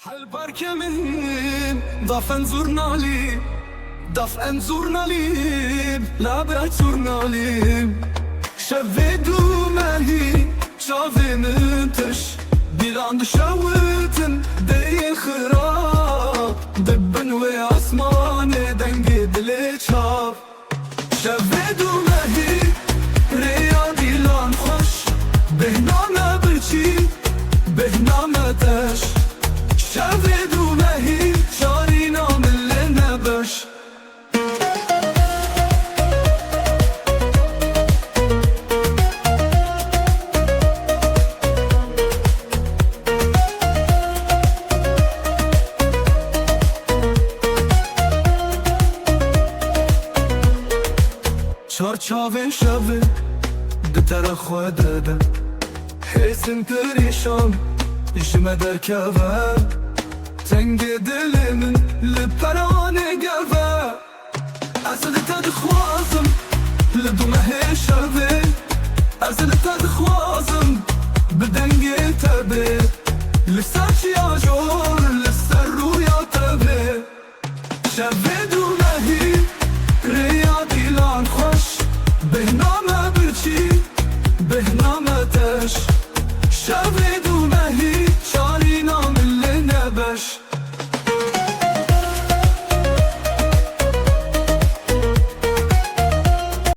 حالبركة من ضاف انظرنا لي ضاف انظرنا لي لا بأتورنا لي شفيدو ماهي شافي منتش بيلاند شاوتن دي خراب دبن وعصمان دنجي دلي شاف شفيدو ماهي رياضي لان خوش بهنا ما بچي بهنا ما تش شفيدو ماهي شارينا من لنا بش چارچاوین شوه دتر خودده حسن پریشان جمع در کهوه تنگ دل من لپرانه گوه ازل تدخوازم لدومه شوه ازل تدخوازم بدنگ تبه لسر چیا جور لسر رویا تبه شوه دومهی رياضي لان خوش بهنا